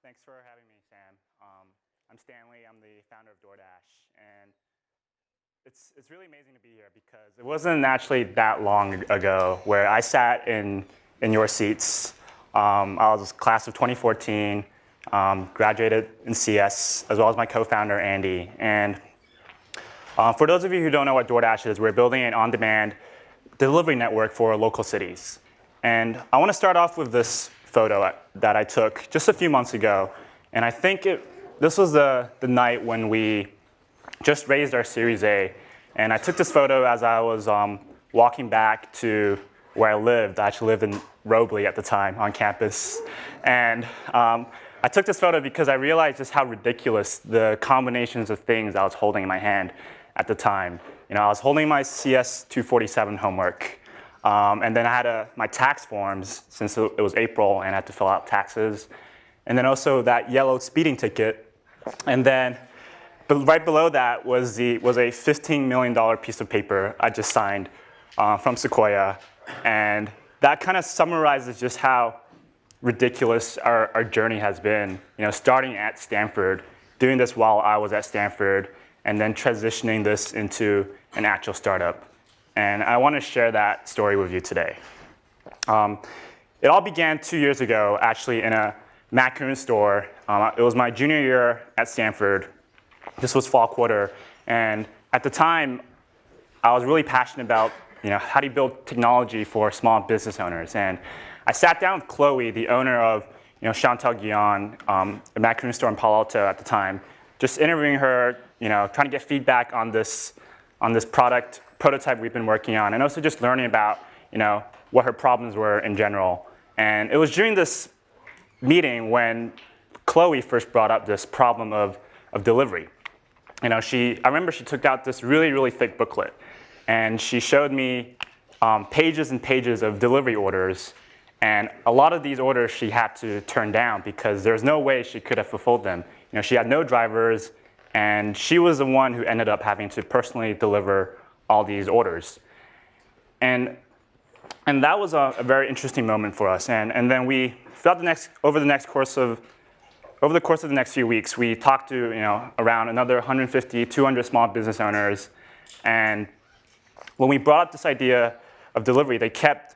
Thanks for having me, Sam. I'm Stanley. I'm the founder of DoorDash, and it's really amazing to be here because it wasn't actually that long ago where I sat in your seats. I was class of 2014, graduated in CS, as well as my co-founder Andy. And for those of you who don't know what DoorDash is, we're building an on-demand delivery network for local cities. And I want to start off with this photo that I took just a few months ago. And I think this was the night when we just raised our Series A. And I took this photo as I was walking back to where I lived. I actually lived in Robley at the time on campus. And I took this photo because I realized just how ridiculous the combinations of things I was holding in my hand at the time. You know, I was holding my CS 247 homework. And then I had my tax forms, since it was April and I had to fill out taxes. And then also that yellow speeding ticket. And then right below that was a $15 million piece of paper I just signed from Sequoia. And that kind of summarizes just how ridiculous our journey has been. You know, starting at Stanford, doing this while I was at Stanford, and then transitioning this into an actual startup. And I want to share that story with you today. It all began 2 years ago, actually, in a macaroon store. It was my junior year at Stanford. This was fall quarter. And at the time, I was really passionate about how do you build technology for small business owners. And I sat down with Chloe, the owner of Chantal Guyon, a macaroon store in Palo Alto at the time, just interviewing her, trying to get feedback on this prototype we've been working on, and also just learning about what her problems were in general. And it was during this meeting when Chloe first brought up this problem of delivery. I remember she took out this really, really thick booklet, and she showed me pages and pages of delivery orders. And a lot of these orders she had to turn down because there's no way she could have fulfilled them. She had no drivers, and she was the one who ended up having to personally deliver all these orders. And that was a very interesting moment for us. And then over the course of the next few weeks, we talked to around another 150, 200 small business owners. And when we brought up this idea of delivery, they kept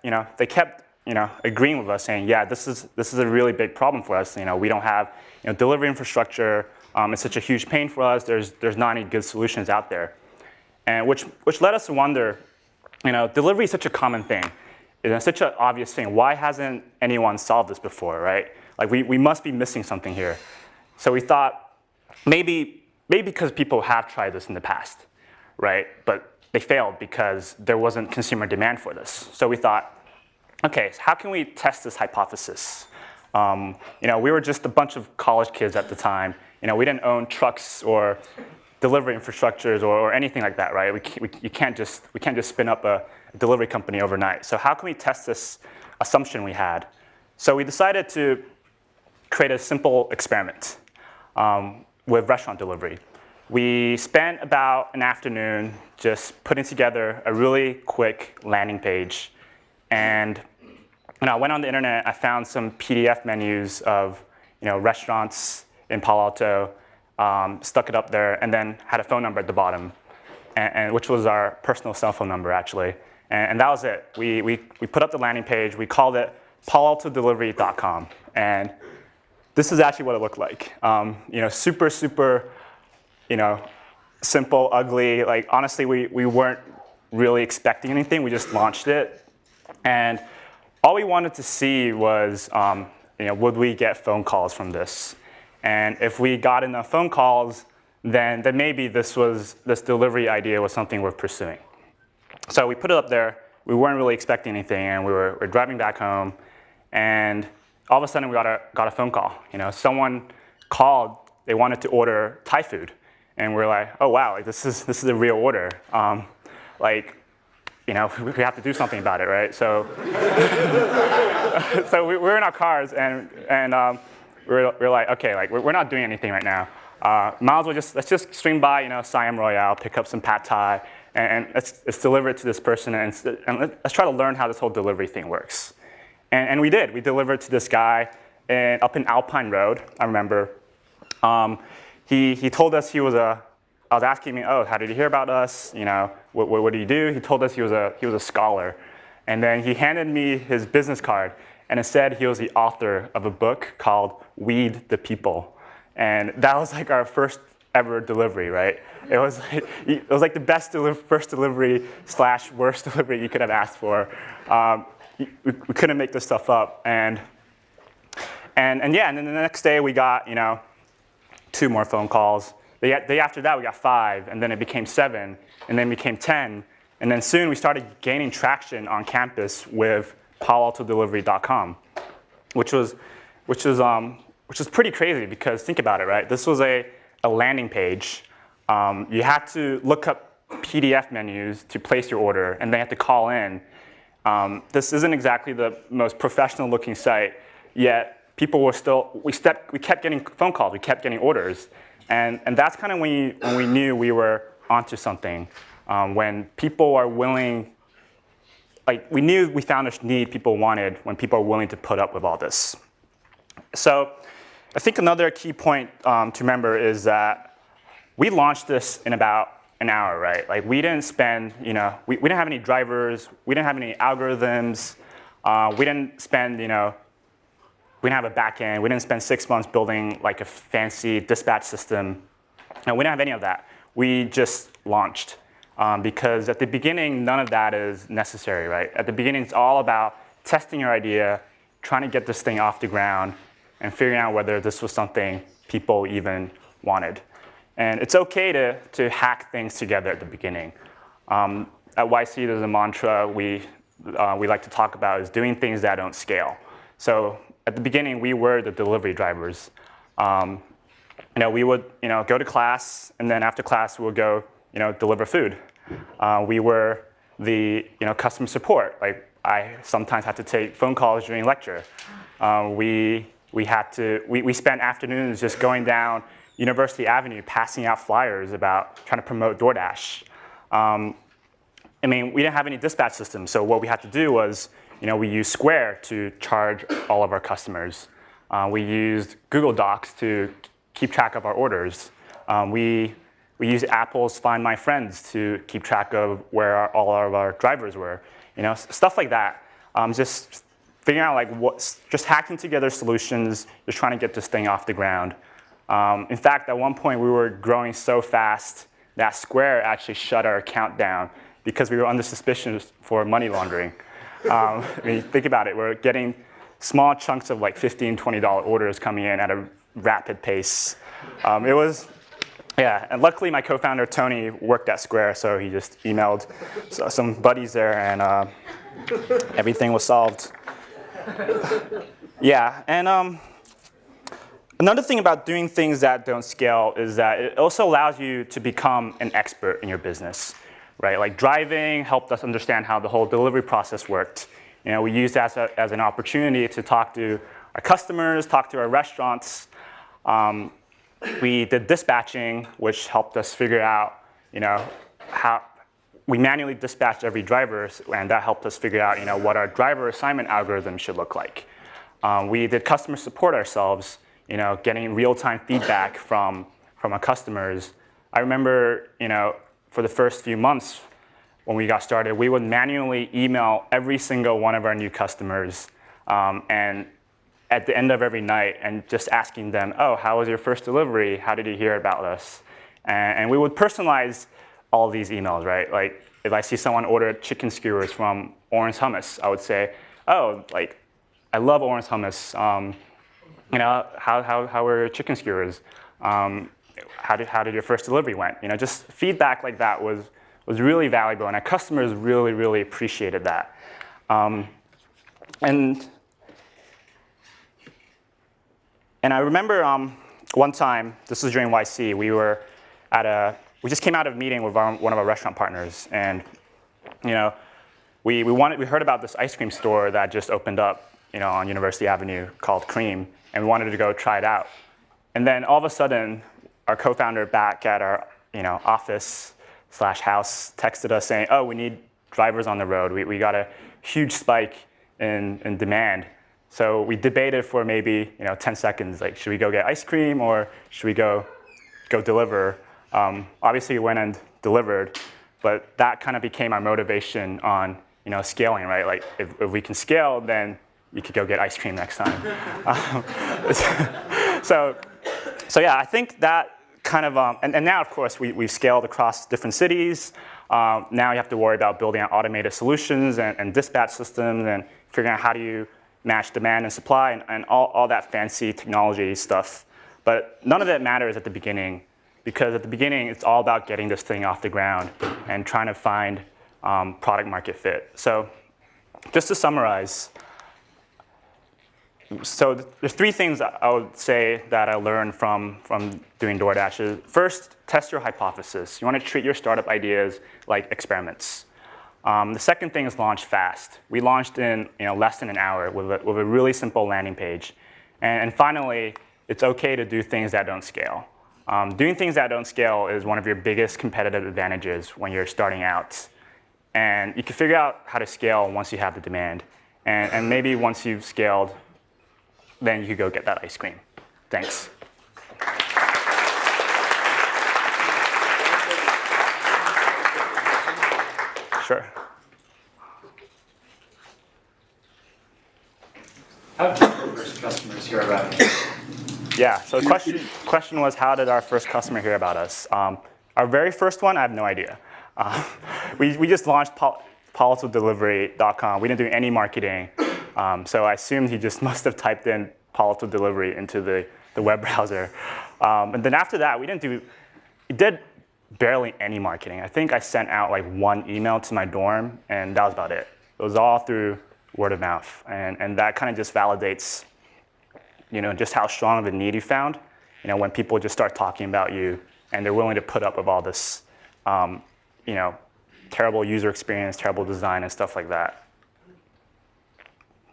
agreeing with us, saying, yeah, this is a really big problem for us. We don't have delivery infrastructure. It's such a huge pain for us. There's not any good solutions out there. And which led us to wonder, delivery is such a common thing. It's such an obvious thing. Why hasn't anyone solved this before, right? Like we must be missing something here. So we thought maybe because people have tried this in the past, right? But they failed because there wasn't consumer demand for this. So we thought, okay, so how can we test this hypothesis? We were just a bunch of college kids at the time. We didn't own trucks or delivery infrastructures or anything like that, right? We can't just spin up a delivery company overnight. So how can we test this assumption we had? So we decided to create a simple experiment with restaurant delivery. We spent about an afternoon just putting together a really quick landing page. And I went on the internet. I found some PDF menus of restaurants in Palo Alto, stuck it up there, and then had a phone number at the bottom, and which was our personal cell phone number, actually. And that was it. We put up the landing page. We called it paloaltodelivery.com. And this is actually what it looked like. Super, super, simple, ugly. Like, honestly, we weren't really expecting anything. We just launched it. And all we wanted to see was, would we get phone calls from this? And if we got enough phone calls, then maybe this delivery idea was something worth pursuing. So we put it up there. We weren't really expecting anything, and we were driving back home, and all of a sudden we got a phone call. Someone called. They wanted to order Thai food, and we're like, oh wow, like this is a real order. We have to do something about it, right? So so we're in our cars, and we're like, okay, like we're not doing anything right now. Might as well let's just swing by, Siam Royale, pick up some pad thai, and let's deliver it to this person, and let's try to learn how this whole delivery thing works. And we did. We delivered to this guy up in Alpine Road, I remember. He told us I was asking me, oh, how did you hear about us? You know, what do you do? He told us he was a scholar. And then he handed me his business card, and it said he was the author of a book called Weed the People. And that was like our first ever delivery, right? It was like the best first delivery / worst delivery you could have asked for. We couldn't make this stuff up. And then the next day we got 2 more phone calls. The day after that we got 5, and then it became 7, and then it became 10. And then soon we started gaining traction on campus with PaloAltoDelivery.com, which was pretty crazy because think about it, right? This was a landing page. You had to look up PDF menus to place your order, and then you had to call in. This isn't exactly the most professional looking site, yet people were still, we kept getting phone calls, we kept getting orders. And that's kind of when we knew we were onto something. When people are willing, like we knew we found a need people wanted when people are willing to put up with all this. So I think another key point to remember is that we launched this in about an hour, right? Like we didn't spend, we didn't have any drivers, we didn't have any algorithms, we didn't spend, we didn't have a backend, we didn't spend 6 months building like a fancy dispatch system. And we didn't have any of that. We just launched. Because at the beginning, none of that is necessary, right? At the beginning, it's all about testing your idea, trying to get this thing off the ground, and figuring out whether this was something people even wanted. And it's okay to hack things together at the beginning. At YC, there's a mantra we like to talk about is doing things that don't scale. So at the beginning, we were the delivery drivers. We would go to class, and then after class, we would go deliver food. We were the customer support. Like I sometimes had to take phone calls during lecture. We spent afternoons just going down University Avenue, passing out flyers about trying to promote DoorDash. We didn't have any dispatch system, so what we had to do was, we used Square to charge all of our customers. We used Google Docs to keep track of our orders. We used Apple's Find My Friends to keep track of where all of our drivers were. Stuff like that. Just figuring out just hacking together solutions, just trying to get this thing off the ground. In fact, at one point we were growing so fast that Square actually shut our account down because we were under suspicion for money laundering. Think about it, we're getting small chunks of like $15, $20 orders coming in at a rapid pace. And luckily my co-founder Tony worked at Square, so he just emailed some buddies there and everything was solved. Another thing about doing things that don't scale is that it also allows you to become an expert in your business, right? Like driving helped us understand how the whole delivery process worked. We used that as an opportunity to talk to our customers, talk to our restaurants. We did dispatching, which helped us figure out, how we manually dispatched every driver, and that helped us figure out, what our driver assignment algorithm should look like. We did customer support ourselves, getting real-time feedback from our customers. I remember, for the first few months when we got started, we would manually email every single one of our new customers, and at the end of every night, and just asking them, oh, how was your first delivery? How did you hear about us? And we would personalize all these emails, right? Like if I see someone order chicken skewers from Orange Hummus, I would say, oh, I love Orange Hummus. How were your chicken skewers? How did your first delivery went? Just feedback like that was really valuable, and our customers really, really appreciated that. And I remember one time, this was during YC, we just came out of a meeting with one of our restaurant partners, and we heard about this ice cream store that just opened up on University Avenue called Cream, and we wanted to go try it out. And then all of a sudden, our co-founder back at our office/house texted us saying, oh, we need drivers on the road. We got a huge spike in demand. So we debated for maybe 10 seconds, like, should we go get ice cream or should we go deliver? Obviously, we went and delivered, but that kind of became our motivation on scaling, right? Like, if we can scale, then you could go get ice cream next time. So yeah, I think that kind of, and now, of course, we've scaled across different cities. Now you have to worry about building out automated solutions and dispatch systems and figuring out how do you match demand and supply and all that fancy technology stuff. But none of that matters at the beginning, because at the beginning, it's all about getting this thing off the ground and trying to find product market fit. So just to summarize, so there's three things I would say that I learned from doing DoorDash. First, test your hypothesis. You want to treat your startup ideas like experiments. The second thing is launch fast. We launched in less than an hour with a really simple landing page. And finally, it's OK to do things that don't scale. Doing things that don't scale is one of your biggest competitive advantages when you're starting out. And you can figure out how to scale once you have the demand. And maybe once you've scaled, then you could go get that ice cream. Thanks. Sure. How did your first customers hear about it? Yeah, so the question was, how did our first customer hear about us? Our very first one, I have no idea. We just launched PaloAltoDelivery.com. We didn't do any marketing. So I assumed he just must have typed in Palo Alto Delivery into the web browser. And then after that, we did barely any marketing. I think I sent out like one email to my dorm, and that was about it. It was all through word of mouth. And that kind of just validates just how strong of a need you found. When people just start talking about you, and they're willing to put up with all this terrible user experience, terrible design, and stuff like that.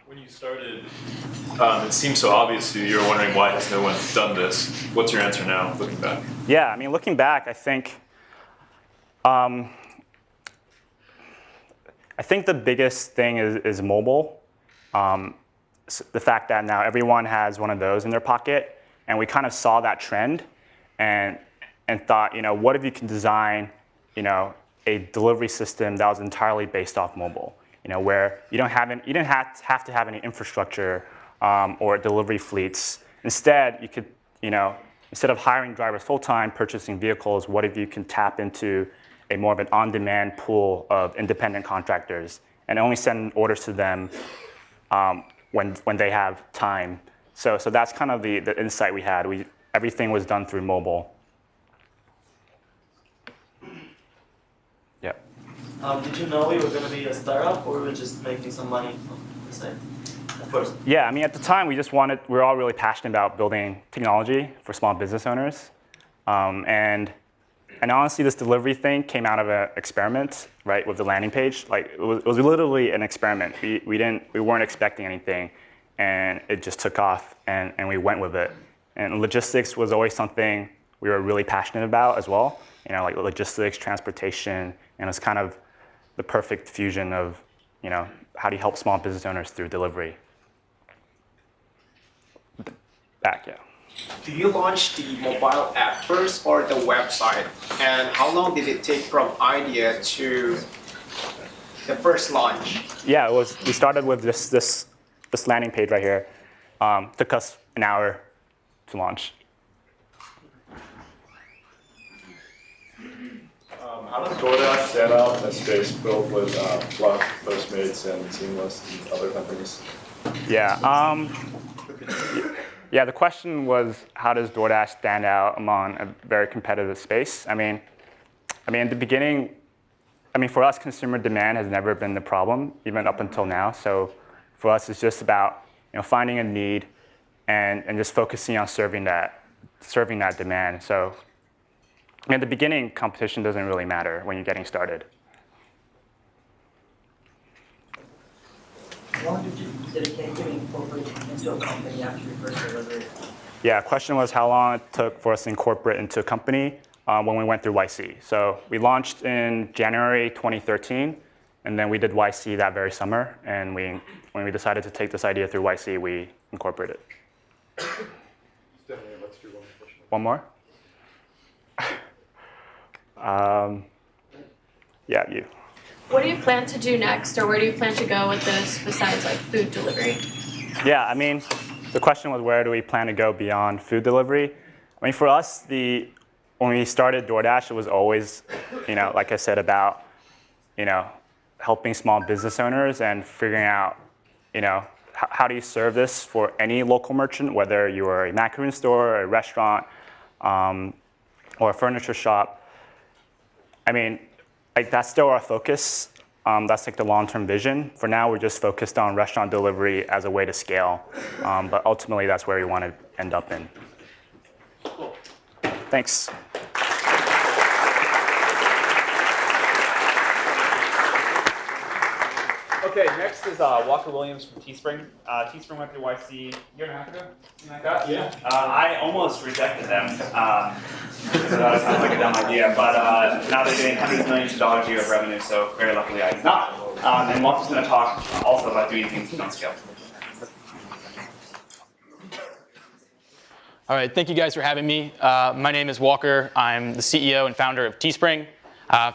When you started, it seemed so obvious to you. You were wondering, why has no one done this? What's your answer now, looking back? Yeah, I mean, looking back, I think the biggest thing is mobile. The fact that now everyone has one of those in their pocket, and we kind of saw that trend, and thought, what if you can design, a delivery system that was entirely based off mobile, where you didn't have to have any infrastructure or delivery fleets. Instead, you could, instead of hiring drivers full-time, purchasing vehicles, what if you can tap into a more of an on-demand pool of independent contractors and only send orders to them when they have time. So that's kind of the insight we had. Everything was done through mobile. Yeah. Did you know you were going to be a startup, or were you just making some money on the side at first? Yeah, I mean, at the time, we were all really passionate about building technology for small business owners. And honestly, this delivery thing came out of an experiment, right, with the landing page. Like, it was literally an experiment. We weren't expecting anything, and it just took off, and we went with it. And logistics was always something we were really passionate about as well. Like logistics, transportation, and it's kind of the perfect fusion of, how do you help small business owners through delivery? Back, yeah. Do you launch the mobile app first or the website? And how long did it take from idea to the first launch? Yeah, we started with this landing page right here. Took us an hour to launch. How does DoorDash stand out in a space filled with Block, Postmates, and Seamless, and other companies? Yeah. Yeah, the question was, how does DoorDash stand out among a very competitive space? I mean, in the beginning, for us, consumer demand has never been the problem, even up until now. So for us, it's just about finding a need and just focusing on serving that demand. So in the beginning, competition doesn't really matter when you're getting started. How long did it take to incorporate into a company after your first delivery? Yeah, question was how long it took for us to incorporate into a company when we went through YC. So we launched in January 2013, And then we did YC that very summer, and when we decided to take this idea through YC, we incorporated it. Let's do one question. One more? Yeah, you. What do you plan to do next, or where do you plan to go with this besides like food delivery? Yeah, I mean, the question was where do we plan to go beyond food delivery? I mean, for us, when we started DoorDash, it was always, like I said, about, helping small business owners and figuring out, how do you serve this for any local merchant, whether you are a macaroon store, a restaurant, or a furniture shop. I mean, that's still our focus. That's like the long-term vision. For now, we're just focused on restaurant delivery as a way to scale. But ultimately, that's where we want to end up in. Thanks. Okay, next is Walker Williams from Teespring. Teespring went through YC a year and a half ago, something like that? Yeah. I almost rejected them because that sounds like a dumb idea, but now they're doing hundreds of millions of dollars a year of revenue, so very luckily I did not. And Walker's going to talk also about doing things that don't scale. All right, thank you guys for having me. My name is Walker. I'm the CEO and founder of Teespring.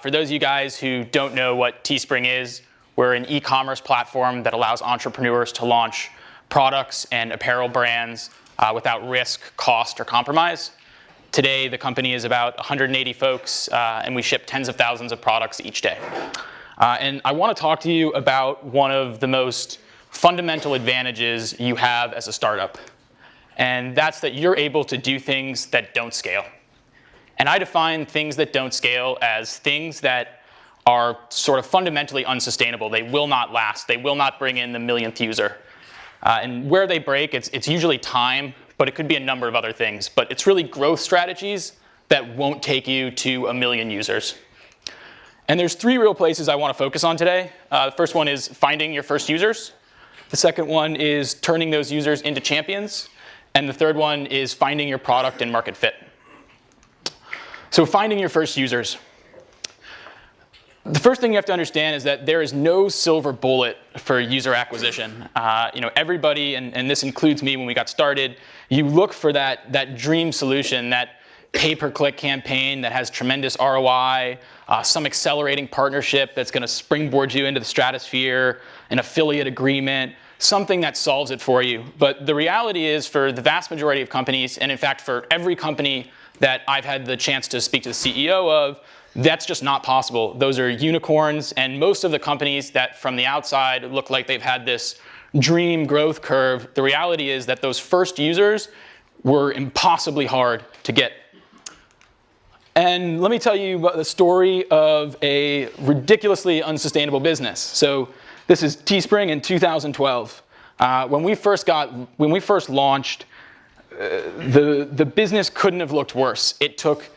For those of you guys who don't know what Teespring is, we're an e-commerce platform that allows entrepreneurs to launch products and apparel brands without risk, cost, or compromise. Today, the company is about 180 folks, and we ship tens of thousands of products each day. And I want to talk to you about one of the most fundamental advantages you have as a startup. And that's that you're able to do things that don't scale. And I define things that don't scale as things that are sort of fundamentally unsustainable. They will not last. They will not bring in the millionth user. And where they break, it's usually time, but it could be a number of other things. But it's really growth strategies that won't take you to 1 million users. And there's 3 real places I want to focus on today. The first one is finding your first users. The second one is turning those users into champions. And the third one is finding your product and market fit. So finding your first users. The first thing you have to understand is that there is no silver bullet for user acquisition. Everybody, and this includes me when we got started, you look for that dream solution, that pay-per-click campaign that has tremendous ROI, some accelerating partnership that's going to springboard you into the stratosphere, an affiliate agreement, something that solves it for you. But the reality is, for the vast majority of companies, and in fact for every company that I've had the chance to speak to the CEO of, that's just not possible. Those are unicorns, and most of the companies that from the outside look like they've had this dream growth curve, the reality is that those first users were impossibly hard to get. And let me tell you about the story of a ridiculously unsustainable business. So this is Teespring in 2012. When we first launched, the business couldn't have looked worse. It took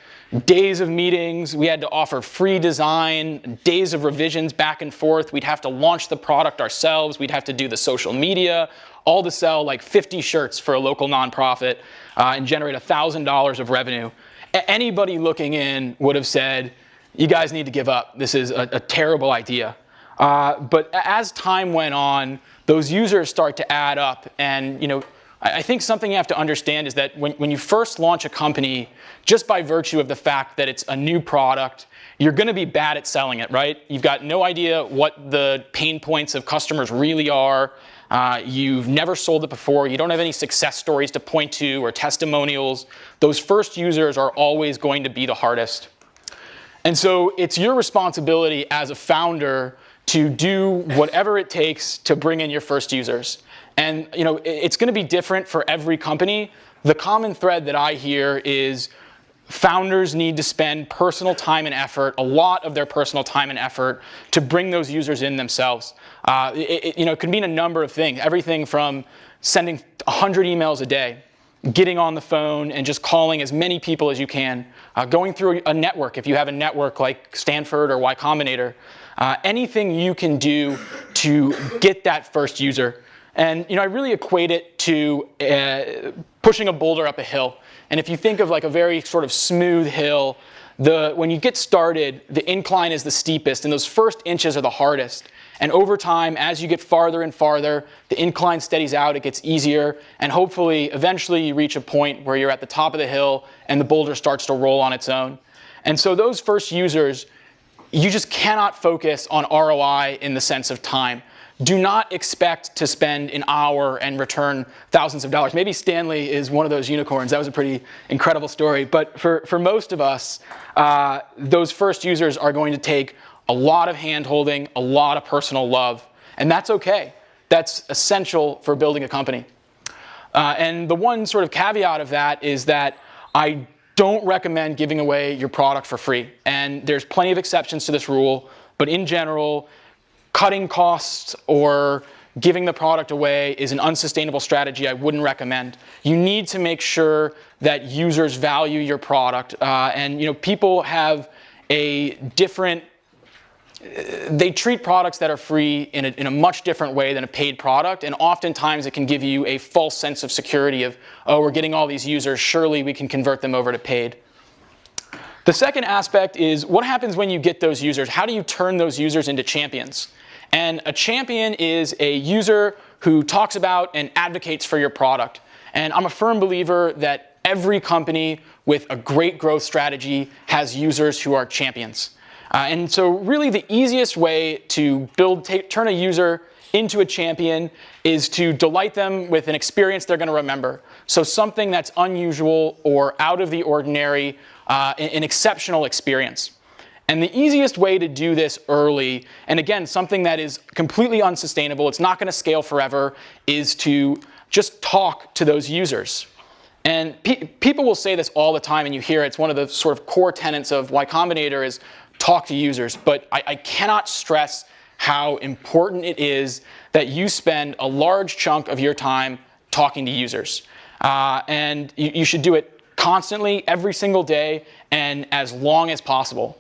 days of meetings. We had to offer free design, days of revisions back and forth. We'd have to launch the product ourselves. We'd have to do the social media, all to sell like 50 shirts for a local nonprofit and generate $1,000 of revenue. Anybody looking in would have said, you guys need to give up. This is a terrible idea. But as time went on, those users start to add up. And I think something you have to understand is that when you first launch a company, just by virtue of the fact that it's a new product, you're going to be bad at selling it, right? You've got no idea what the pain points of customers really are. You've never sold it before. You don't have any success stories to point to or testimonials. Those first users are always going to be the hardest. And so it's your responsibility as a founder to do whatever it takes to bring in your first users. And it's going to be different for every company. The common thread that I hear is founders need to spend personal time and effort, a lot of their personal time and effort, to bring those users in themselves. It can mean a number of things, everything from sending 100 emails a day, getting on the phone and just calling as many people as you can, going through a network, if you have a network like Stanford or Y Combinator, anything you can do to get that first user. And I really equate it to pushing a boulder up a hill. And if you think of like a very sort of smooth hill, when you get started, the incline is the steepest, and those first inches are the hardest. And over time, as you get farther and farther, the incline steadies out, it gets easier, and hopefully, eventually you reach a point where you're at the top of the hill and the boulder starts to roll on its own. And so those first users, you just cannot focus on ROI in the sense of time. Do not expect to spend an hour and return thousands of dollars. Maybe Stanley is one of those unicorns. That was a pretty incredible story. But for most of us, those first users are going to take a lot of hand-holding, a lot of personal love. And that's okay. That's essential for building a company. And the one sort of caveat of that is that I don't recommend giving away your product for free. And there's plenty of exceptions to this rule. But in general, cutting costs or giving the product away is an unsustainable strategy I wouldn't recommend. You need to make sure that users value your product. And people have a different, they treat products that are free in a much different way than a paid product. And oftentimes it can give you a false sense of security of, oh, we're getting all these users, surely we can convert them over to paid. The second aspect is what happens when you get those users? How do you turn those users into champions? And a champion is a user who talks about and advocates for your product. And I'm a firm believer that every company with a great growth strategy has users who are champions. And so really the easiest way to turn a user into a champion is to delight them with an experience they're going to remember. So something that's unusual or out of the ordinary, an exceptional experience. And the easiest way to do this early, and again, something that is completely unsustainable, it's not going to scale forever, is to just talk to those users. And people will say this all the time, and you hear it's one of the sort of core tenets of Y Combinator is talk to users. But I cannot stress how important it is that you spend a large chunk of your time talking to users. And you should do it constantly, every single day, and as long as possible.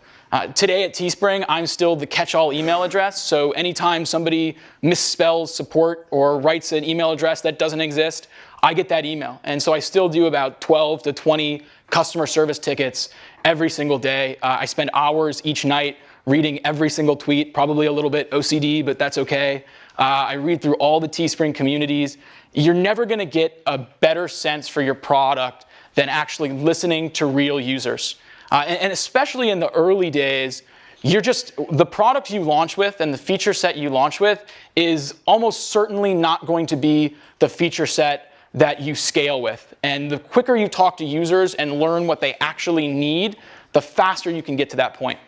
Today at Teespring, I'm still the catch-all email address, so anytime somebody misspells support or writes an email address that doesn't exist, I get that email. And so I still do about 12 to 20 customer service tickets every single day. I spend hours each night reading every single tweet, probably a little bit OCD, but that's okay. I read through all the Teespring communities. You're never going to get a better sense for your product than actually listening to real users. And especially in the early days, the product you launch with and the feature set you launch with is almost certainly not going to be the feature set that you scale with. And the quicker you talk to users and learn what they actually need, the faster you can get to that point.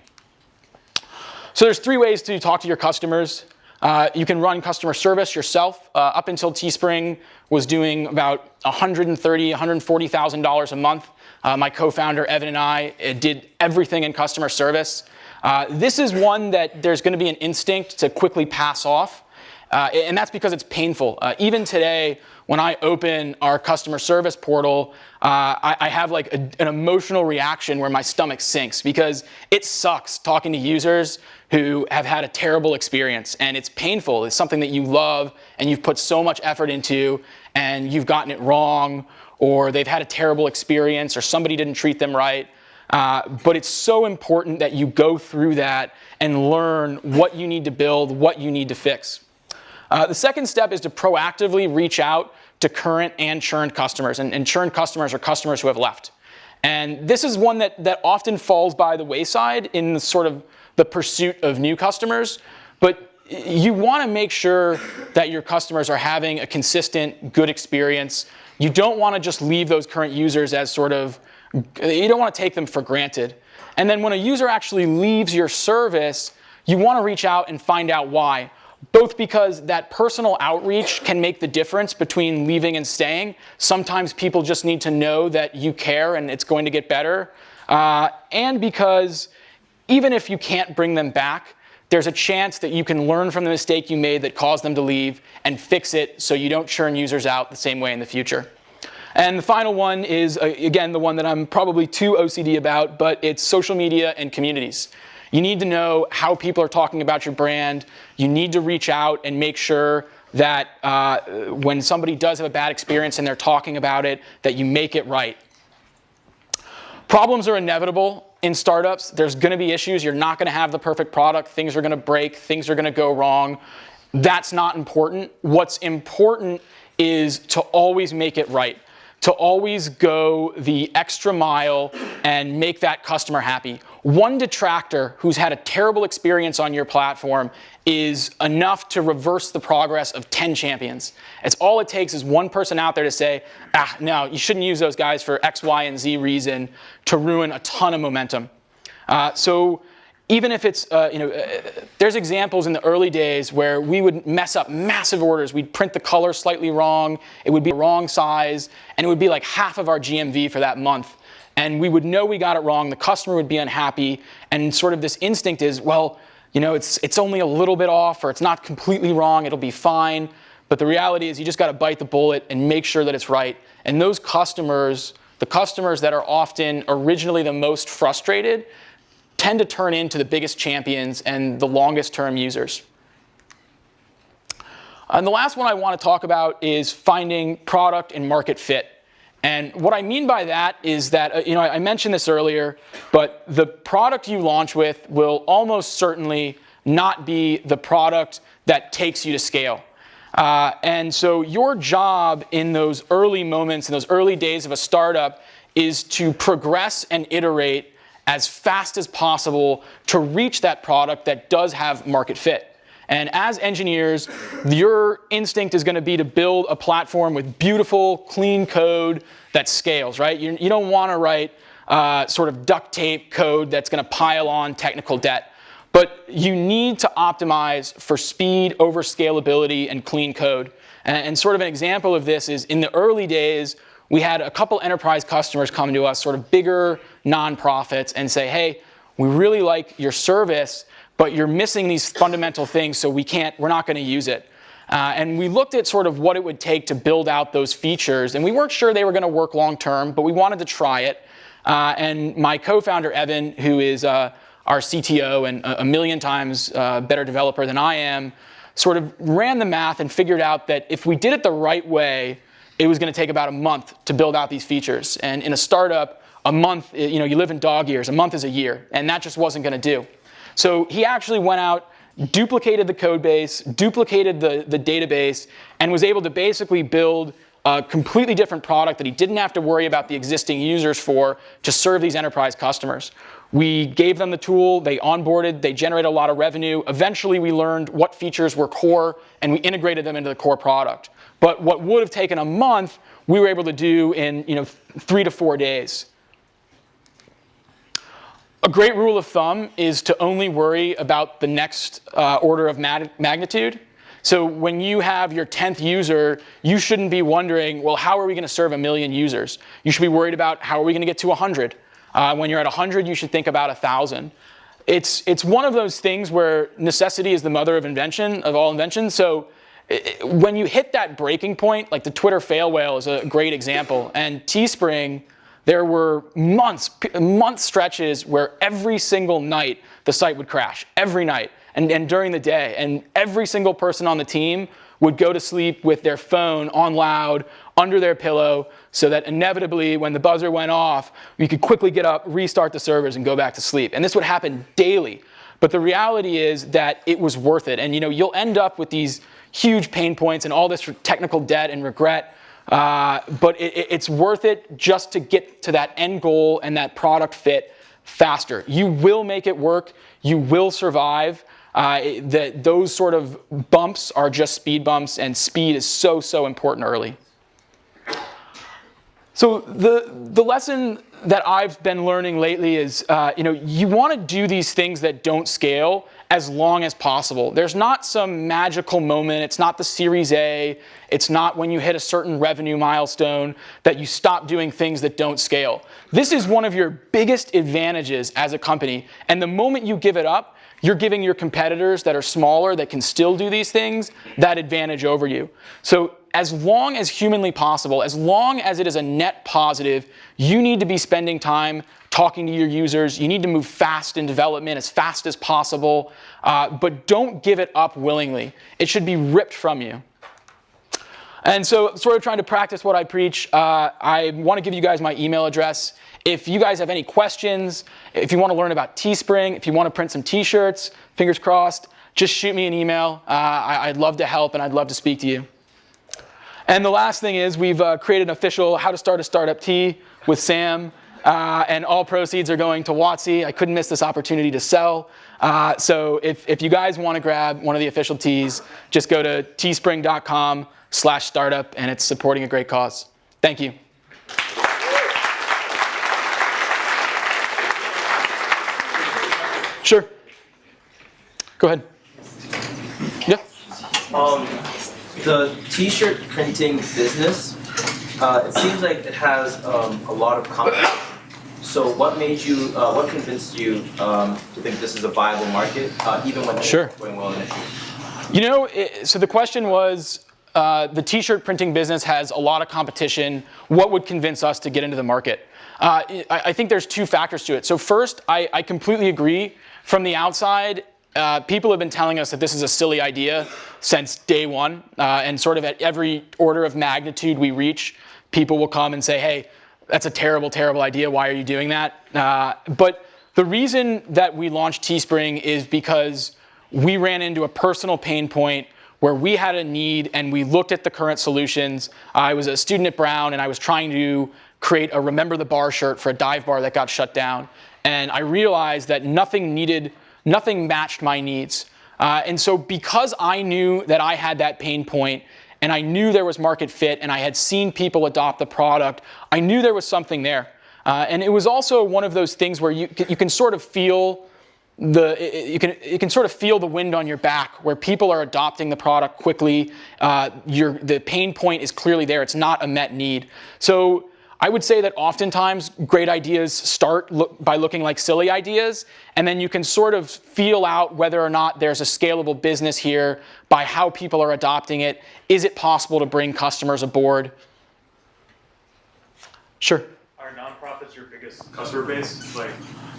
So there's 3 ways to talk to your customers. You can run customer service yourself. Up until Teespring was doing about $130,000, $140,000 a month. My co-founder, Evan, and I did everything in customer service. This is one that there's going to be an instinct to quickly pass off, and that's because it's painful. Even today, when I open our customer service portal, I have like an emotional reaction where my stomach sinks because it sucks talking to users who have had a terrible experience, and it's painful. It's something that you love and you've put so much effort into, and you've gotten it wrong, or they've had a terrible experience, or somebody didn't treat them right. But it's so important that you go through that and learn what you need to build, what you need to fix. The second step is to proactively reach out to current and churned customers. And churned customers are customers who have left. And this is one that often falls by the wayside in the sort of the pursuit of new customers. But you want to make sure that your customers are having a consistent, good experience. You don't want to just leave those current users as sort of, you don't want to take them for granted. And then when a user actually leaves your service, you want to reach out and find out why. Both because that personal outreach can make the difference between leaving and staying. Sometimes people just need to know that you care and it's going to get better. And because even if you can't bring them back, there's a chance that you can learn from the mistake you made that caused them to leave and fix it so you don't churn users out the same way in the future. And the final one is, again, the one that I'm probably too OCD about, but it's social media and communities. You need to know how people are talking about your brand. You need to reach out and make sure that when somebody does have a bad experience and they're talking about it, that you make it right. Problems are inevitable in startups. There's going to be issues. You're not going to have the perfect product. Things are going to break. Things are going to go wrong. That's not important. What's important is to always make it right, to always go the extra mile and make that customer happy. One detractor who's had a terrible experience on your platform is enough to reverse the progress of 10 champions. It's all it takes is one person out there to say, no, you shouldn't use those guys for X, Y, and Z reason, to ruin a ton of momentum. So even if it's, there's examples in the early days where we would mess up massive orders. We'd print the color slightly wrong. It would be the wrong size. And it would be like half of our GMV for that month. And we would know we got it wrong. The customer would be unhappy. And sort of this instinct is, well, it's only a little bit off, or it's not completely wrong. It'll be fine. But the reality is you just got to bite the bullet and make sure that it's right. And those customers, the customers that are often originally the most frustrated, tend to turn into the biggest champions and the longest term users. And the last one I want to talk about is finding product and market fit. And what I mean by that is that, I mentioned this earlier, but the product you launch with will almost certainly not be the product that takes you to scale. And so your job in those early moments, in those early days of a startup, is to progress and iterate as fast as possible to reach that product that does have market fit. And as engineers, your instinct is going to be to build a platform with beautiful, clean code that scales, right? You don't want to write sort of duct tape code that's going to pile on technical debt. But you need to optimize for speed over scalability and clean code. And sort of an example of this is in the early days, we had a couple enterprise customers come to us, sort of bigger nonprofits, and say, hey, we really like your service, but you're missing these fundamental things, so we're not going to use it. And we looked at sort of what it would take to build out those features, and we weren't sure they were going to work long term, but we wanted to try it. And my co-founder, Evan, who is our CTO and a million times better developer than I am, sort of ran the math and figured out that if we did it the right way, it was going to take about a month to build out these features. And in a startup, a month, you live in dog years, a month is a year, and that just wasn't going to do. So he actually went out, duplicated the code base, duplicated the database, and was able to basically build a completely different product that he didn't have to worry about the existing users for to serve these enterprise customers. We gave them the tool, they onboarded, they generated a lot of revenue. Eventually we learned what features were core, and we integrated them into the core product. But what would have taken a month, we were able to do in 3 to 4 days. A great rule of thumb is to only worry about the next order of magnitude. So when you have your 10th user, you shouldn't be wondering, well, how are we going to serve 1 million users? You should be worried about how are we going to get to 100. When you're at 100, you should think about 1,000. It's one of those things where necessity is the mother of invention, of all inventions. So when you hit that breaking point, like the Twitter fail whale is a great example. And Teespring, there were month stretches where every single night the site would crash, every night and during the day. And every single person on the team would go to sleep with their phone on loud under their pillow so that inevitably when the buzzer went off, you could quickly get up, restart the servers, and go back to sleep. And this would happen daily. But the reality is that it was worth it. And you'll end up with these huge pain points and all this technical debt and regret. But it's worth it just to get to that end goal and that product fit faster. You will make it work. You will survive. Those sort of bumps are just speed bumps, and speed is so, so important early. So the lesson that I've been learning lately is, you want to do these things that don't scale as long as possible. There's not some magical moment. It's not the Series A. It's not when you hit a certain revenue milestone that you stop doing things that don't scale. This is one of your biggest advantages as a company. And the moment you give it up, you're giving your competitors that are smaller that can still do these things that advantage over you. So as long as humanly possible, as long as it is a net positive, you need to be spending time talking to your users. You need to move fast in development, as fast as possible, but don't give it up willingly. It should be ripped from you. And so sort of trying to practice what I preach, I want to give you guys my email address. If you guys have any questions, if you want to learn about Teespring, if you want to print some t-shirts, fingers crossed, just shoot me an email. I'd love to help and I'd love to speak to you. And the last thing is we've created an official How to Start a Startup tee with Sam, and all proceeds are going to WotC. I couldn't miss this opportunity to sell. So if you guys want to grab one of the official tees, just go to teespring.com/startup, and it's supporting a great cause. Thank you. Sure. Go ahead. Yeah. The t-shirt printing business, it seems like it has a lot of competition. So what made you, what convinced you to think this is a viable market, even when it's going well initially? You know, so the question was, the t-shirt printing business has a lot of competition. What would convince us to get into the market? I think there's two factors to it. So first, I completely agree. From the outside, people have been telling us that this is a silly idea since day one, and sort of at every order of magnitude we reach, people will come and say, hey, that's a terrible, terrible idea. Why are you doing that? But the reason that we launched Teespring is because we ran into a personal pain point where we had a need and we looked at the current solutions. I was a student at Brown and I was trying to create a Remember the Bar shirt for a dive bar that got shut down. And I realized that nothing matched my needs. And so because I knew that I had that pain point and I knew there was market fit and I had seen people adopt the product, I knew there was something there. And it was also one of those things where you can sort of feel you can sort of feel the wind on your back, where people are adopting the product quickly. The pain point is clearly there. It's not a met need. So I would say that oftentimes great ideas start by looking like silly ideas, and then you can sort of feel out whether or not there's a scalable business here by how people are adopting it. Is it possible to bring customers aboard? Sure. Are nonprofits your biggest customer base?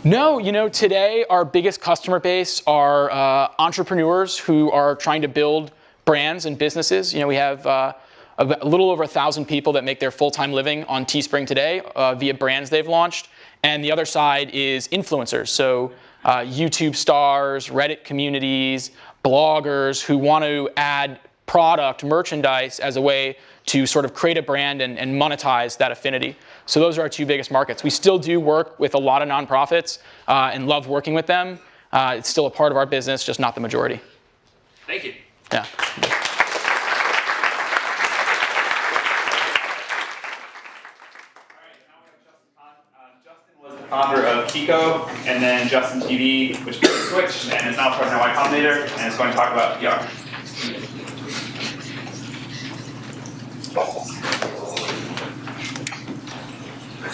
No, you know, today our biggest customer base are entrepreneurs who are trying to build brands and businesses. You know, we have a little over 1,000 people that make their full-time living on Teespring today via brands they've launched. And the other side is influencers. So YouTube stars, Reddit communities, bloggers who want to add product, merchandise as a way to sort of create a brand and monetize that affinity. So those are our two biggest markets. We still do work with a lot of nonprofits and love working with them. It's still a part of our business, just not the majority. Thank you. Yeah. Founder of Kiko, and then Justin TV, which became Switch, and is now president of Y Combinator, and is going to talk about PR.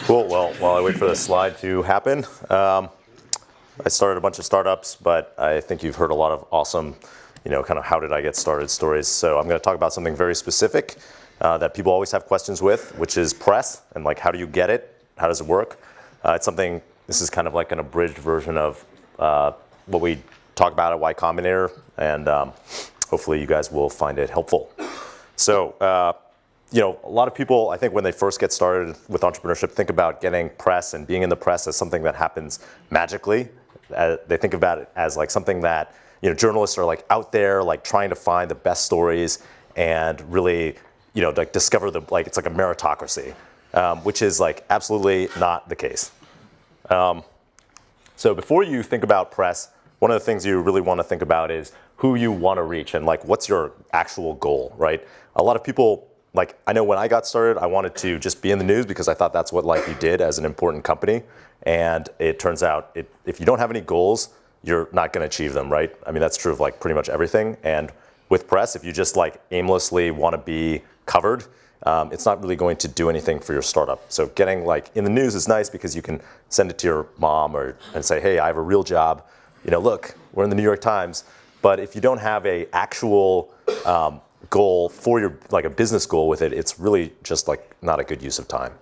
Cool. Well, while I wait for the slide to happen, I started a bunch of startups, but I think you've heard a lot of awesome, kind of how did I get started stories. So I'm going to talk about something very specific that people always have questions with, which is press, and like how do you get it? How does it work? It's something, this is kind of like an abridged version of what we talk about at Y Combinator, and hopefully you guys will find it helpful. So, a lot of people, I think when they first get started with entrepreneurship, think about getting press and being in the press as something that happens magically. They think about it as like something that, journalists are like out there, like trying to find the best stories and really, like discover it's like a meritocracy. Which is like absolutely not the case. So before you think about press, one of the things you really want to think about is who you want to reach and like what's your actual goal, right? A lot of people, like I know when I got started, I wanted to just be in the news because I thought that's what like you did as an important company. And it turns out if you don't have any goals, you're not going to achieve them, right? I mean, that's true of like pretty much everything. And with press, if you just like aimlessly want to be covered, it's not really going to do anything for your startup. So getting like in the news is nice because you can send it to your mom and say, hey, I have a real job. Look, we're in the New York Times. But if you don't have a actual goal for your, like a business goal with it, it's really just like not a good use of time.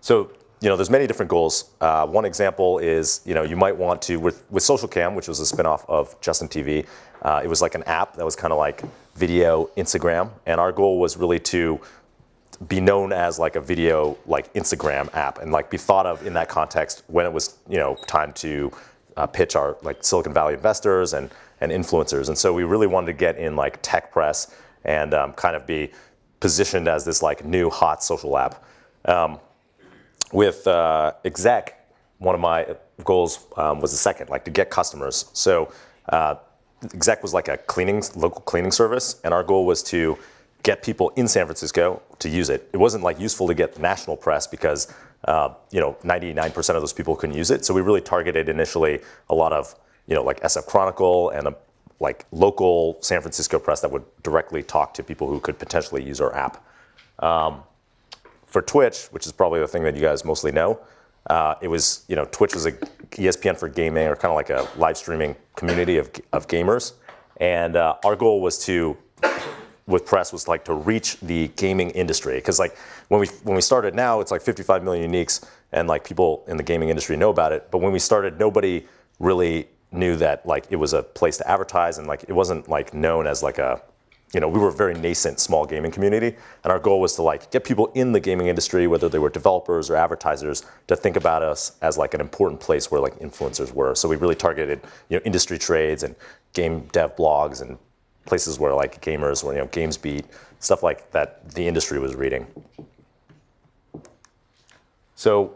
So there's many different goals. One example is, you might want to, with SocialCam, which was a spinoff of Justin TV, it was like an app that was kind of like video Instagram. And our goal was really to be known as like a video like Instagram app and like be thought of in that context when it was, time to pitch our like Silicon Valley investors and influencers. And so we really wanted to get in like tech press and kind of be positioned as this like new hot social app. With Exec, one of my goals was the second, like to get customers. So Exec was like a local cleaning service, and our goal was to get people in San Francisco to use it. It wasn't like useful to get the national press because 99% of those people couldn't use it. So we really targeted initially a lot of like SF Chronicle and like local San Francisco press that would directly talk to people who could potentially use our app. For Twitch, which is probably the thing that you guys mostly know, it was, Twitch was a ESPN for gaming, or kind of like a live streaming community of gamers. And our goal was with press was like to reach the gaming industry. Because like when we started now, it's like 55 million uniques, and like people in the gaming industry know about it. But when we started, nobody really knew that like it was a place to advertise, and like it wasn't like known as like a, we were a very nascent small gaming community, and our goal was to like get people in the gaming industry, whether they were developers or advertisers, to think about us as like an important place where like influencers were. So we really targeted industry trades and game dev blogs and places where like gamers were, GamesBeat, stuff like that the industry was reading. So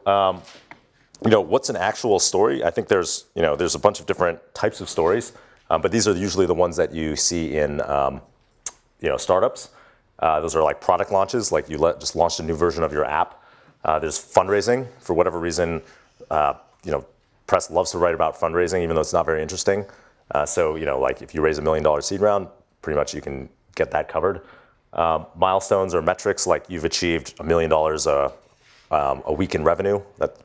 what's an actual story? I think there's a bunch of different types of stories, but these are usually the ones that you see in startups. Those are like product launches, like you just launched a new version of your app. There's fundraising. For whatever reason, press loves to write about fundraising, even though it's not very interesting. So like if you raise $1 million seed round, pretty much you can get that covered. Milestones or metrics, like you've achieved $1 million a week in revenue. That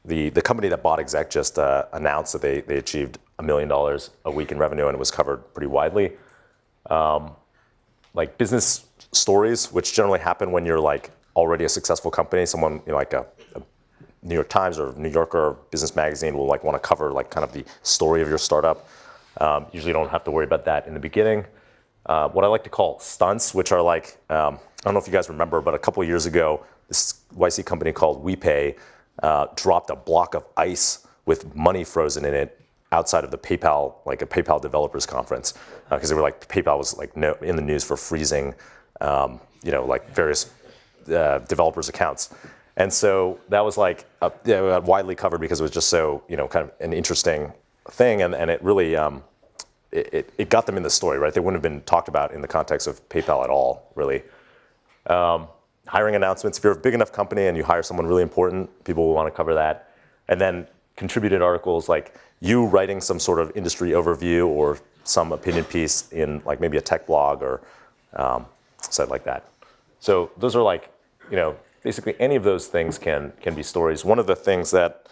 the company that bought Exec just announced that they achieved $1 million a week in revenue, and it was covered pretty widely. Like business stories, which generally happen when you're like already a successful company. Someone like a New York Times or New Yorker or Business Magazine will like want to cover like kind of the story of your startup. Usually you don't have to worry about that in the beginning. What I like to call stunts, which are like, I don't know if you guys remember, but a couple of years ago, this YC company called WePay dropped a block of ice with money frozen in it outside of the PayPal, like a PayPal developers conference, because they were like, PayPal was like in the news for freezing, like various developers' accounts. And so that was like widely covered because it was just so, kind of an interesting thing, and it really, it got them in the story, right? They wouldn't have been talked about in the context of PayPal at all, really. Hiring announcements, if you're a big enough company and you hire someone really important, people will want to cover that. And then contributed articles, like you writing some sort of industry overview or some opinion piece in like maybe a tech blog or site like that. So those are like, basically any of those things can be stories. One of the things that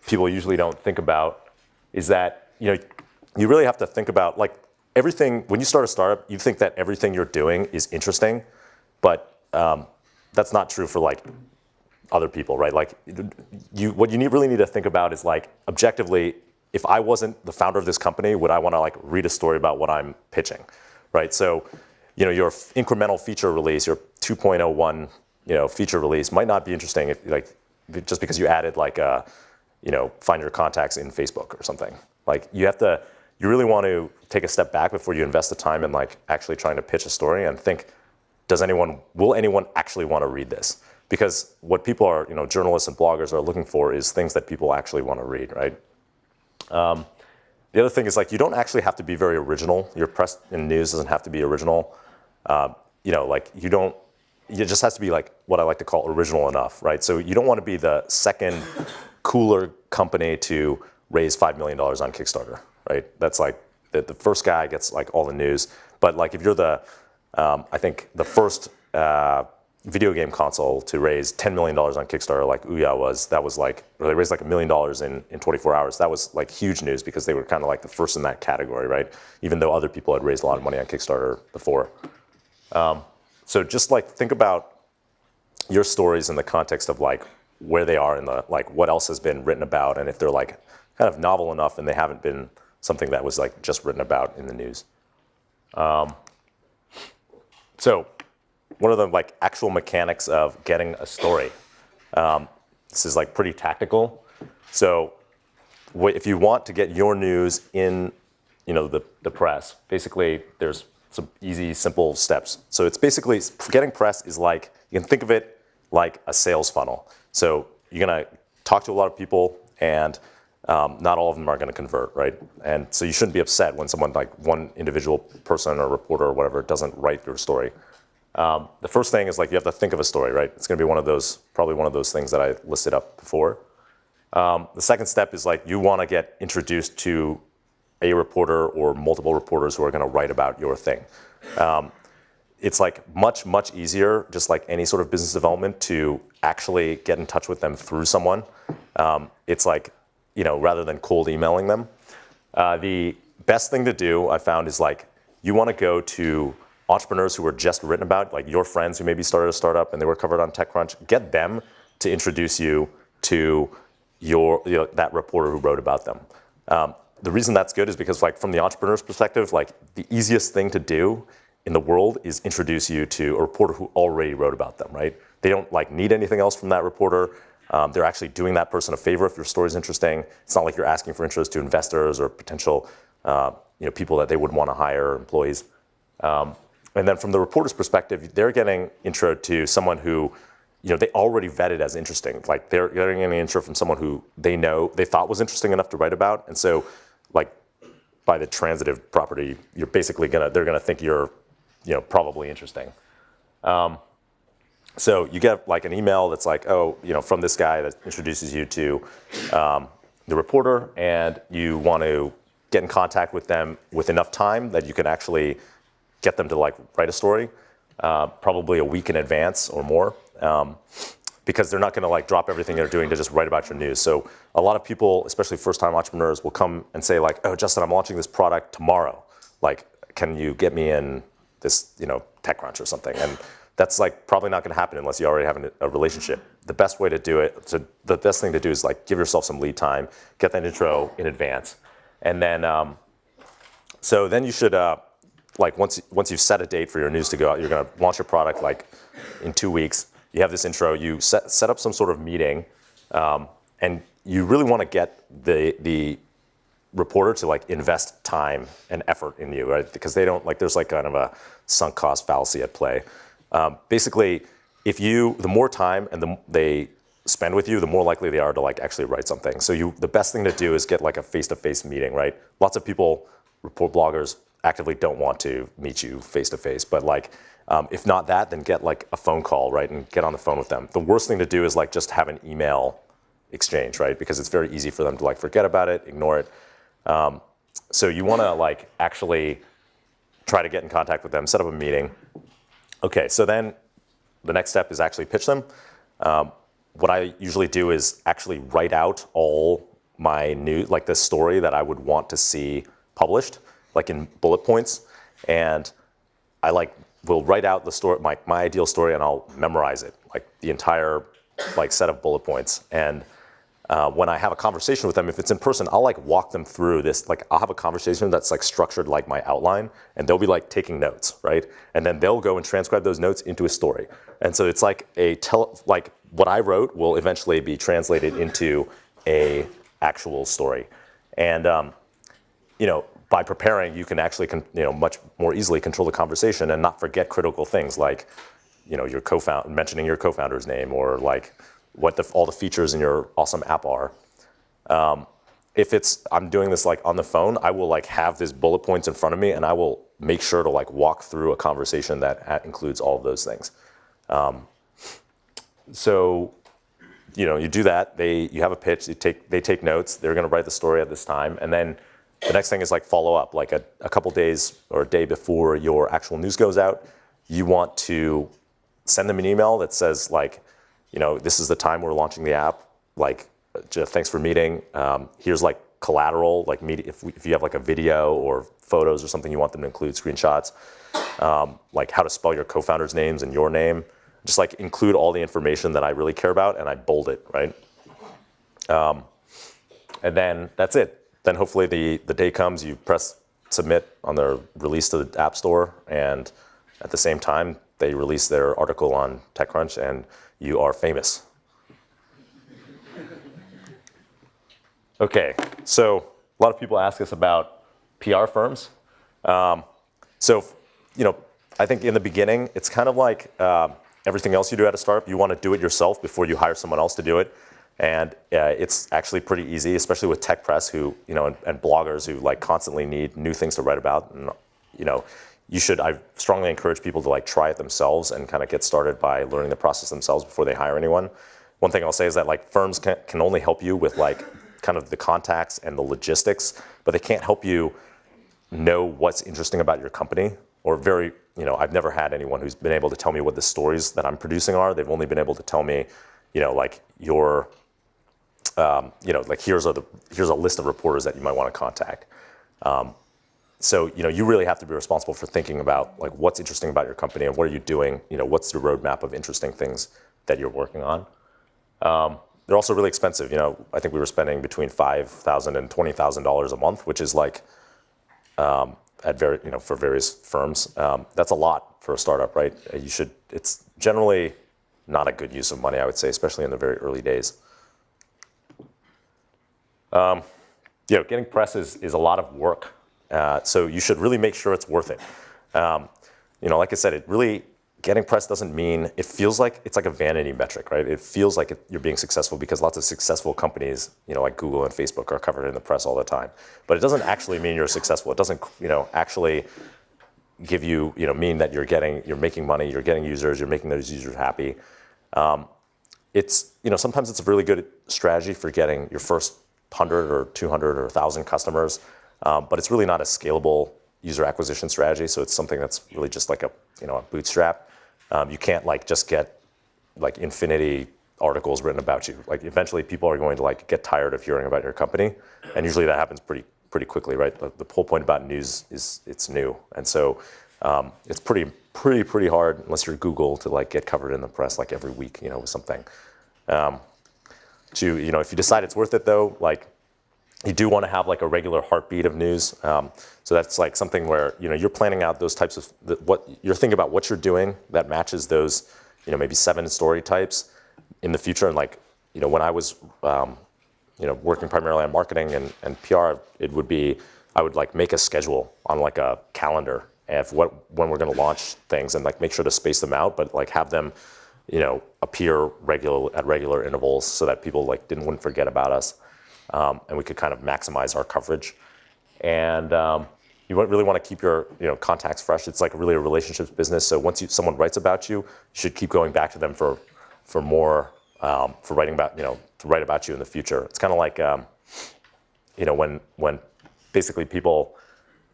people usually don't think about is that, you really have to think about like everything, when you start a startup, you think that everything you're doing is interesting, but that's not true for like other people, right? Like what you really need to think about is like objectively, if I wasn't the founder of this company, would I want to like read a story about what I'm pitching, right? So, your incremental feature release, your 2.01, feature release might not be interesting if like just because you added like a, find your contacts in Facebook or something. Like you really want to take a step back before you invest the time in like actually trying to pitch a story and think, will anyone actually want to read this? Because what people are, journalists and bloggers are looking for is things that people actually want to read, right? The other thing is like you don't actually have to be very original. Your press and news doesn't have to be original. It just has to be like what I like to call original enough, right? So you don't want to be the second cooler company to raise $5 million on Kickstarter, right? That's like the first guy gets like all the news. But like if you're I think the first video game console to raise $10 million on Kickstarter, like Ouya was, that was like, or they raised like $1 million in 24 hours. That was like huge news because they were kind of like the first in that category, right? Even though other people had raised a lot of money on Kickstarter before. So just like think about your stories in the context of like where they are in the, like what else has been written about, and if they're like kind of novel enough and they haven't been something that was like just written about in the news. So one of the like actual mechanics of getting a story. This is like pretty tactical. So if you want to get your news in, you know, the press, basically there's some easy, simple steps. So it's basically, getting press is like, you can think of it like a sales funnel. So you're gonna talk to a lot of people, and not all of them are gonna convert, right? And so you shouldn't be upset when someone, like one individual person or reporter or whatever, doesn't write your story. The first thing is like you have to think of a story, right? It's gonna be one of those, probably one of those things that I listed up before. The second step is like you wanna get introduced to a reporter or multiple reporters who are gonna write about your thing. It's like much, much easier, just like any sort of business development, to actually get in touch with them through someone. It's like, you know, rather than cold emailing them. The best thing to do, I found, is like you wanna go to entrepreneurs who were just written about, like your friends who maybe started a startup and they were covered on TechCrunch. Get them to introduce you to that reporter who wrote about them. The reason that's good is because, like, from the entrepreneur's perspective, like the easiest thing to do in the world is introduce you to a reporter who already wrote about them, right? They don't like need anything else from that reporter. They're actually doing that person a favor if your story's interesting. It's not like you're asking for intros to investors or potential, you know, people that they would want to hire, or employees. And then from the reporter's perspective, they're getting intro to someone who, you know, they already vetted as interesting. Like they're getting an intro from someone who they know, they thought was interesting enough to write about. And so, like, by the transitive property, you're basically they're gonna think you're, you know, probably interesting. So you get like an email that's like, oh, you know, from this guy that introduces you to the reporter, and you want to get in contact with them with enough time that you can actually get them to like write a story, probably a week in advance or more, because they're not going to like drop everything they're doing to just write about your news. So a lot of people, especially first-time entrepreneurs, will come and say like, oh, Justin, I'm launching this product tomorrow. Like, can you get me in this, you know, TechCrunch or something? And that's like probably not going to happen unless you already have a relationship. The best way to do it, the best thing to do is like give yourself some lead time, get that intro in advance, and then so then you should. Like once you've set a date for your news to go out, you're going to launch your product like in 2 weeks. You have this intro. You set up some sort of meeting, and you really want to get the reporter to like invest time and effort in you, right? Because they don't like, there's like kind of a sunk cost fallacy at play. Basically, the more time and they spend with you, the more likely they are to like actually write something. So the best thing to do is get like a face-to-face meeting, right? Lots of people, report bloggers, actively don't want to meet you face-to-face, but like, if not that, then get like a phone call, right, and get on the phone with them. The worst thing to do is like just have an email exchange, right, because it's very easy for them to like forget about it, ignore it. So you want to like actually try to get in contact with them, set up a meeting. Okay, so then the next step is actually pitch them. What I usually do is actually write out all my news, like the story that I would want to see published, like in bullet points, and I will write out the story, my ideal story, and I'll memorize it, like the entire like set of bullet points. And when I have a conversation with them, if it's in person, I'll like walk them through this. Like I'll have a conversation that's like structured like my outline, and they'll be like taking notes, right? And then they'll go and transcribe those notes into a story. And so it's like like what I wrote will eventually be translated into a actual story. And you know, by preparing, you can actually, you know, much more easily control the conversation and not forget critical things like, you know, mentioning your co-founder's name, or like what all the features in your awesome app are. If I'm doing this like on the phone, I will like have these bullet points in front of me, and I will make sure to like walk through a conversation that includes all of those things. So, you know, you do that. You have a pitch. They take notes. They're going to write the story at this time, and then the next thing is like follow up, like a couple days or a day before your actual news goes out. You want to send them an email that says like, you know, this is the time we're launching the app. Like, thanks for meeting. Here's like collateral, like if you have like a video or photos or something you want them to include, screenshots, like how to spell your co-founders' names and your name. just like include all the information that I really care about, and I bold it, right? And then that's it. Then hopefully the day comes, you press submit on their release to the App Store, and at the same time, they release their article on TechCrunch, and you are famous. Okay, so a lot of people ask us about PR firms. So, I think in the beginning, it's kind of like everything else you do at a startup. You want to do it yourself before you hire someone else to do it. And it's actually pretty easy, especially with tech press who, and bloggers who like constantly need new things to write about. And, I strongly encourage people to like try it themselves and kind of get started by learning the process themselves before they hire anyone. One thing I'll say is that like firms can only help you with like kind of the contacts and the logistics, but they can't help you know what's interesting about your company, or I've never had anyone who's been able to tell me what the stories that I'm producing are. They've only been able to tell me, like here's a list of reporters that you might want to contact. So you really have to be responsible for thinking about like what's interesting about your company and what are you doing. What's the roadmap of interesting things that you're working on. They're also really expensive. I think we were spending between $5,000 and $20,000 a month, which is like for various firms. That's a lot for a startup, right? It's generally not a good use of money, I would say, especially in the very early days. Getting press is a lot of work. So you should really make sure it's worth it. Like I said, getting press doesn't mean, it feels like it's like a vanity metric, right? It feels like you're being successful because lots of successful companies, like Google and Facebook are covered in the press all the time. But it doesn't actually mean you're successful. It doesn't, actually give you, mean that you're making money, you're getting users, you're making those users happy. Sometimes it's a really good strategy for getting your first 100 or 200 or 1,000 customers, but it's really not a scalable user acquisition strategy. So it's something that's really just like a bootstrap. You can't just get infinity articles written about you. Eventually people are going to get tired of hearing about your company, and usually that happens pretty quickly, right? The whole point about news is it's new, and so it's pretty hard unless you're Google to get covered in the press every week, with something. If you decide it's worth it though, you do want to have a regular heartbeat of news. So that's something where you're planning out those types of what you're thinking about what you're doing that matches those maybe 7 story types in the future. And when I was working primarily on marketing and PR, it would be I would make a schedule on a calendar of when we're going to launch things and make sure to space them out, but have them appear at regular intervals so that people wouldn't forget about us. And we could kind of maximize our coverage. And you really want to keep your contacts fresh. It's really a relationships business. So once someone writes about you, you should keep going back to them for more, for writing about, to write about you in the future. It's kind of like, when basically people,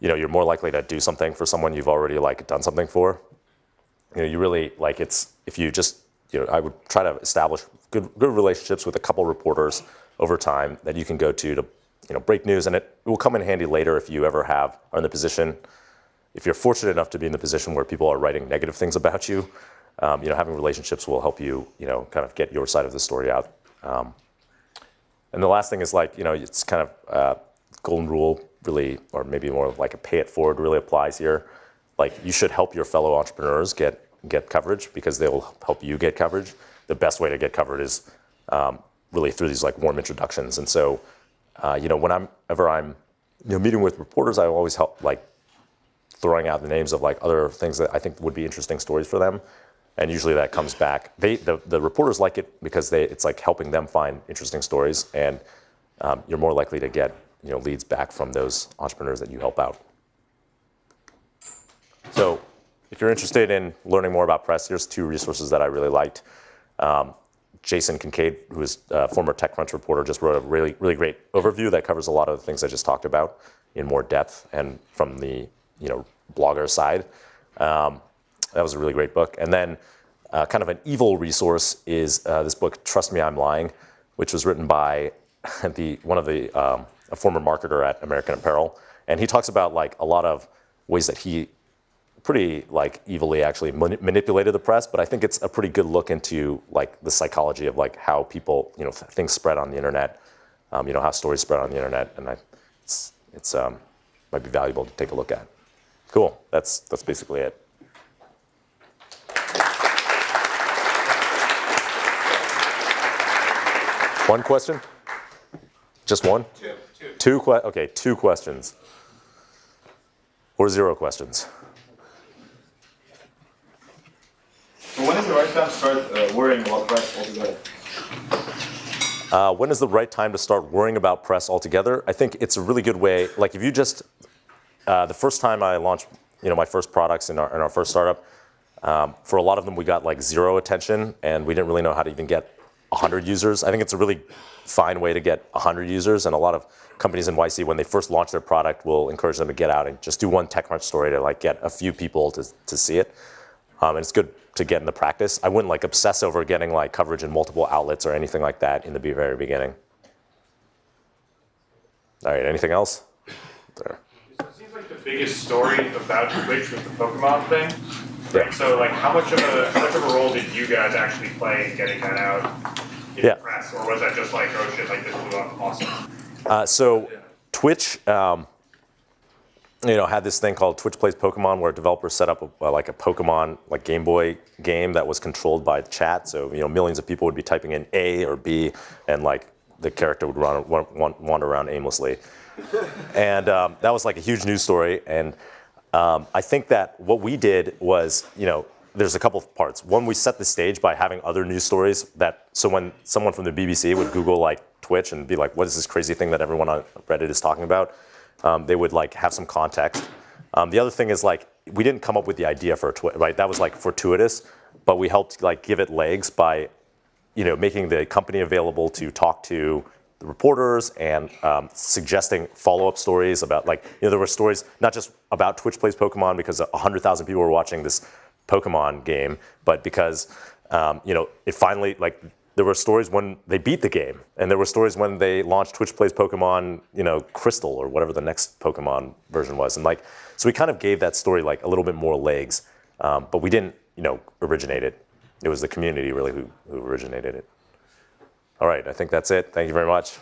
you're more likely to do something for someone you've already done something for. You really if you just, I would try to establish good relationships with a couple reporters over time that you can go to break news, and it will come in handy later if you ever are in the position, if you're fortunate enough to be in the position where people are writing negative things about you, having relationships will help you, kind of get your side of the story out. And the last thing is it's kind of golden rule really, or maybe more like a pay it forward really applies here. You should help your fellow entrepreneurs get coverage because they will help you get coverage. The best way to get covered is really through these warm introductions. And so, whenever I'm meeting with reporters, I always help throwing out the names of other things that I think would be interesting stories for them. And usually that comes back. The reporters like it because it's helping them find interesting stories, and you're more likely to get leads back from those entrepreneurs that you help out. So if you're interested in learning more about press, here's 2 resources that I really liked. Jason Kincaid, who is a former TechCrunch reporter, just wrote a really, really great overview that covers a lot of the things I just talked about in more depth and from the blogger side. That was a really great book. And then kind of an evil resource is this book, Trust Me, I'm Lying, which was written by a former marketer at American Apparel. And he talks about a lot of ways that he pretty like evilly actually manipulated the press, but I think it's a pretty good look into like the psychology of like how people, things spread on the internet, how stories spread on the internet, and it's might be valuable to take a look at. Cool. That's basically it. One question? Just one? Two. Okay, 2 questions. Or 0 questions. So when is the right time to start worrying about press altogether? When is the right time to start worrying about press altogether? I think it's a really good way. Like if you just, the first time I launched, my first products in our first startup, for a lot of them we got like 0 attention, and we didn't really know how to even get 100 users. I think it's a really fine way to get 100 users, and a lot of companies in YC, when they first launch their product, will encourage them to get out and just do one TechCrunch story to like get a few people to see it. And it's good to get in the practice. I wouldn't like obsess over getting like coverage in multiple outlets or anything like that in the very beginning. All right, anything else? There. It seems like the biggest story about Twitch was the Pokemon thing. Yeah. So like how much of a role did you guys actually play in getting that out in the press? Or was that just like, oh shit, like this blew up, awesome? So Twitch, had this thing called Twitch Plays Pokemon, where developers set up like a Pokemon like Game Boy game that was controlled by chat. So millions of people would be typing in A or B, and like the character would wander around aimlessly. And that was like a huge news story. And I think that what we did was, there's a couple of parts. One, we set the stage by having other news stories so when someone from the BBC would Google like Twitch and be like, what is this crazy thing that everyone on Reddit is talking about? They would like have some context. The other thing is like, we didn't come up with the idea for Twitch, right? That was like fortuitous, but we helped like give it legs by, making the company available to talk to the reporters and suggesting follow-up stories about like, there were stories not just about Twitch Plays Pokemon because 100,000 people were watching this Pokemon game, but because, it finally, like, there were stories when they beat the game, and there were stories when they launched Twitch Plays Pokemon, Crystal or whatever the next Pokemon version was. And like, so we kind of gave that story like a little bit more legs, but we didn't, originate it. It was the community really who originated it. All right, I think that's it. Thank you very much.